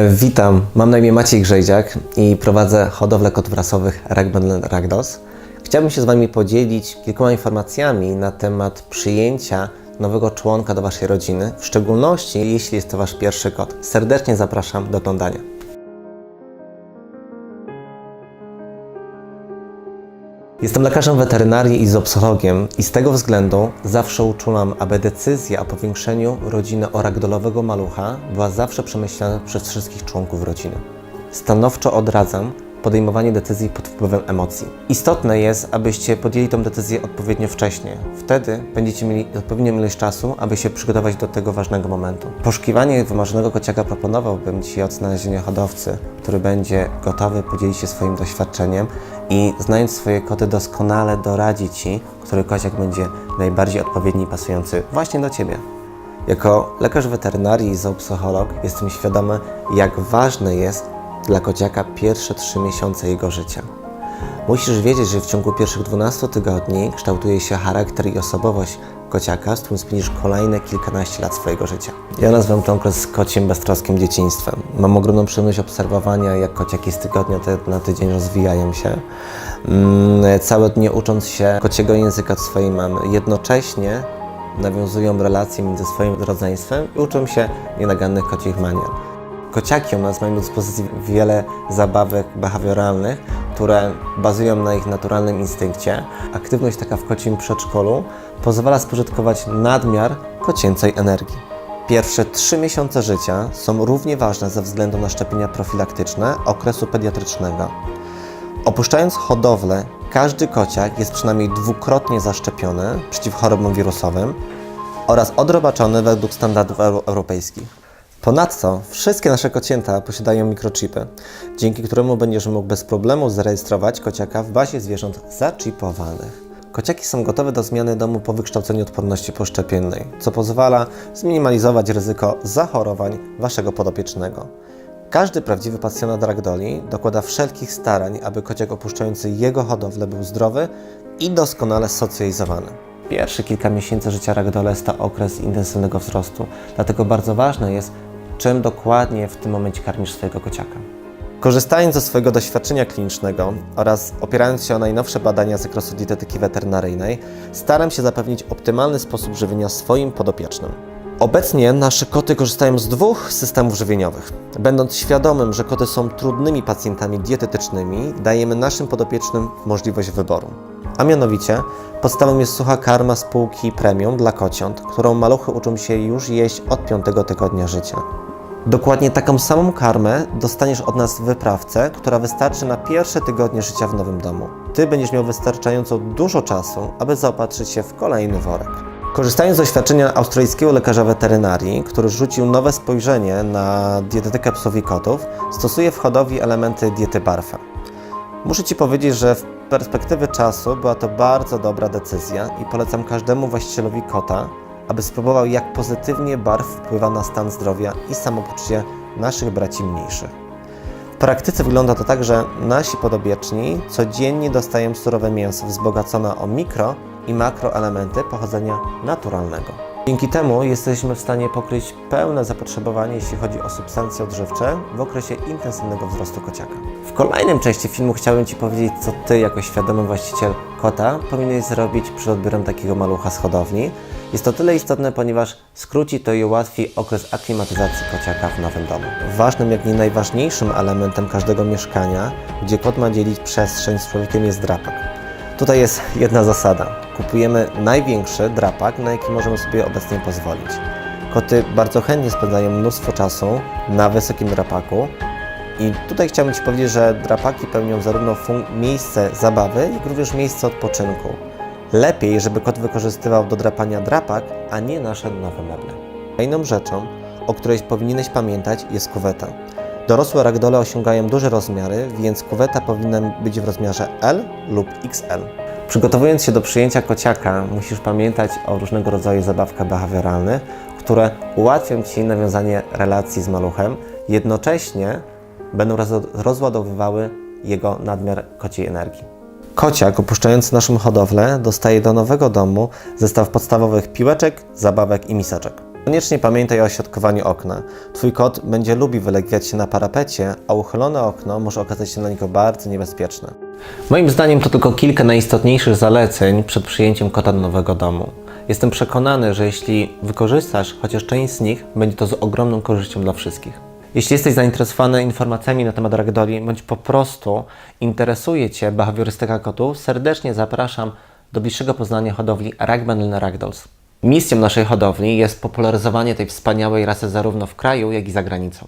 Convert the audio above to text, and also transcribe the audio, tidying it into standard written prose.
Witam, mam na imię Maciej Grzejdziak i prowadzę hodowlę kotów rasowych Ragdoll Ragdoll. Chciałbym się z Wami podzielić kilkoma informacjami na temat przyjęcia nowego członka do Waszej rodziny, w szczególności jeśli jest to Wasz pierwszy kot. Serdecznie zapraszam do oglądania. Jestem lekarzem weterynarii i zoopsychologiem i z tego względu zawsze uczulam, aby decyzja o powiększeniu rodziny o ragdollowego malucha była zawsze przemyślana przez wszystkich członków rodziny. Stanowczo odradzam podejmowanie decyzji pod wpływem emocji. Istotne jest, abyście podjęli tę decyzję odpowiednio wcześnie. Wtedy będziecie mieli odpowiednią ilość czasu, aby się przygotować do tego ważnego momentu. Poszukiwanie wymarzonego kociaka proponowałbym Ci od znalezienia hodowcy, który będzie gotowy podzielić się swoim doświadczeniem i znając swoje koty doskonale doradzi Ci, który kociak będzie najbardziej odpowiedni i pasujący właśnie do Ciebie. Jako lekarz weterynarii i zoopsycholog jestem świadomy, jak ważne jest dla kociaka pierwsze 3 miesiące jego życia. Musisz wiedzieć, że w ciągu pierwszych 12 tygodni kształtuje się charakter i osobowość kociaka, z którym spędzisz kolejne kilkanaście lat swojego życia. Ja nazywam ten okres kocim beztroskim dzieciństwem. Mam ogromną przyjemność obserwowania, jak kociaki z tygodnia na tydzień rozwijają się. Całe dnie ucząc się kociego języka od swojej mamy. Jednocześnie nawiązują relacje między swoim rodzeństwem i uczą się nienagannych kocich manier. Kociaki u nas mają do dyspozycji wiele zabawek behawioralnych, które bazują na ich naturalnym instynkcie. Aktywność taka w kocim przedszkolu pozwala spożytkować nadmiar kocięcej energii. Pierwsze 3 miesiące życia są równie ważne ze względu na szczepienia profilaktyczne okresu pediatrycznego. Opuszczając hodowlę, każdy kociak jest przynajmniej dwukrotnie zaszczepiony przeciw chorobom wirusowym oraz odrobaczony według standardów europejskich. Ponadto wszystkie nasze kocięta posiadają mikrochipy, dzięki któremu będziesz mógł bez problemu zarejestrować kociaka w bazie zwierząt zaczipowanych. Kociaki są gotowe do zmiany domu po wykształceniu odporności poszczepiennej, co pozwala zminimalizować ryzyko zachorowań Waszego podopiecznego. Każdy prawdziwy pasjonat ragdolli dokłada wszelkich starań, aby kociak opuszczający jego hodowlę był zdrowy i doskonale socjalizowany. Pierwsze kilka miesięcy życia ragdolla jest to okres intensywnego wzrostu, dlatego bardzo ważne jest, czym dokładnie w tym momencie karmisz swojego kociaka. Korzystając ze swojego doświadczenia klinicznego oraz opierając się o najnowsze badania z zakresu dietetyki weterynaryjnej, staram się zapewnić optymalny sposób żywienia swoim podopiecznym. Obecnie nasze koty korzystają z 2 systemów żywieniowych. Będąc świadomym, że koty są trudnymi pacjentami dietetycznymi, dajemy naszym podopiecznym możliwość wyboru. A mianowicie podstawą jest sucha karma spółki Premium dla kociąt, którą maluchy uczą się już jeść od 5. tygodnia życia. Dokładnie taką samą karmę dostaniesz od nas w wyprawce, która wystarczy na pierwsze tygodnie życia w nowym domu. Ty będziesz miał wystarczająco dużo czasu, aby zaopatrzyć się w kolejny worek. Korzystając z doświadczenia australijskiego lekarza weterynarii, który rzucił nowe spojrzenie na dietetykę psów i kotów, stosuje w hodowli elementy diety Barfa. Muszę Ci powiedzieć, że w perspektywy czasu była to bardzo dobra decyzja i polecam każdemu właścicielowi kota, aby spróbował, jak pozytywnie barw wpływa na stan zdrowia i samopoczucie naszych braci mniejszych. W praktyce wygląda to tak, że nasi podobieczni codziennie dostają surowe mięso wzbogacone o mikro i makroelementy pochodzenia naturalnego. Dzięki temu jesteśmy w stanie pokryć pełne zapotrzebowanie, jeśli chodzi o substancje odżywcze w okresie intensywnego wzrostu kociaka. W kolejnym części filmu chciałem Ci powiedzieć, co Ty jako świadomy właściciel kota powinieneś zrobić przed odbiorem takiego malucha z hodowli. Jest to tyle istotne, ponieważ skróci to i ułatwi okres aklimatyzacji kociaka w nowym domu. Ważnym, jak nie najważniejszym elementem każdego mieszkania, gdzie kot ma dzielić przestrzeń z człowiekiem, jest drapak. Tutaj jest jedna zasada. Kupujemy największy drapak, na jaki możemy sobie obecnie pozwolić. Koty bardzo chętnie spędzają mnóstwo czasu na wysokim drapaku i tutaj chciałbym Ci powiedzieć, że drapaki pełnią zarówno miejsce zabawy, jak również miejsce odpoczynku. Lepiej, żeby kot wykorzystywał do drapania drapak, a nie nasze nowe meble. Kolejną rzeczą, o której powinieneś pamiętać, jest kuweta. Dorosłe ragdolle osiągają duże rozmiary, więc kuweta powinna być w rozmiarze L lub XL. Przygotowując się do przyjęcia kociaka, musisz pamiętać o różnego rodzaju zabawkach behawioralnych, które ułatwią Ci nawiązanie relacji z maluchem, jednocześnie będą rozładowywały jego nadmiar kociej energii. Kociak opuszczający naszą hodowlę dostaje do nowego domu zestaw podstawowych piłeczek, zabawek i miseczek. Koniecznie pamiętaj o środkowaniu okna. Twój kot będzie lubił wylegwiać się na parapecie, a uchylone okno może okazać się dla niego bardzo niebezpieczne. Moim zdaniem to tylko kilka najistotniejszych zaleceń przed przyjęciem kota do nowego domu. Jestem przekonany, że jeśli wykorzystasz chociaż część z nich, będzie to z ogromną korzyścią dla wszystkich. Jeśli jesteś zainteresowany informacjami na temat ragdolli, bądź po prostu interesuje Cię behawiorystyka kotów, serdecznie zapraszam do bliższego poznania hodowli Ragman Ragdolls. Misją naszej hodowli jest popularyzowanie tej wspaniałej rasy zarówno w kraju, jak i za granicą.